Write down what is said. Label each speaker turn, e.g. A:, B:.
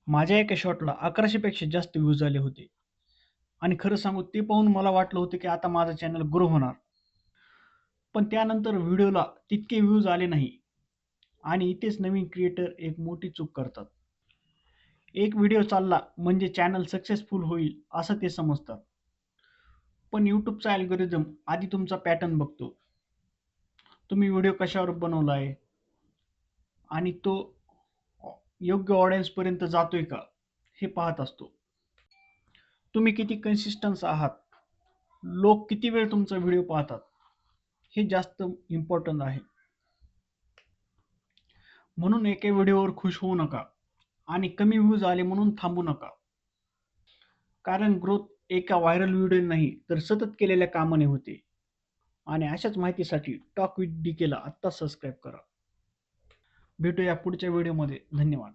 A: माझ्या एका शॉटला 1100 पेक्षा जास्त व्ह्यूज आले होते आणि खरं सांगू ते पाहून मला वाटलं होतं की आता माझं चॅनल ग्रो होणार. पण त्यानंतर व्हिडिओला तितके व्ह्यूज आले नाही आणि इथेच नवीन क्रिएटर एक मोठी चूक करतात. एक व्हिडिओ चालला म्हणजे चॅनल सक्सेसफुल होईल असं ते समजतात. पण YouTubeचा अल्गोरिदम आधी तुमचा पॅटर्न बघतो. तुम्ही व्हिडिओ कशावर बनवलाय आणि तो योग्य ऑडियन्सपर्यंत जातोय का हे पाहत असतो. तुम्ही किती कन्सिस्टन्स आहात, लोक किती वेळ तुमचा व्हिडिओ पाहतात हे जास्त इम्पॉर्टंट आहे. म्हणून एका व्हिडिओवर खुश होऊ नका आणि कमी व्ह्यूज आले म्हणून थांबू नका. कारण ग्रोथ एका व्हायरल व्हिडिओ नाही तर सतत केलेल्या कामाने होते. आणि अशाच माहितीसाठी टॉक विथ डीकेला आत्ता सबस्क्राईब करा. भेटूया पुढच्या व्हिडिओमध्ये. धन्यवाद.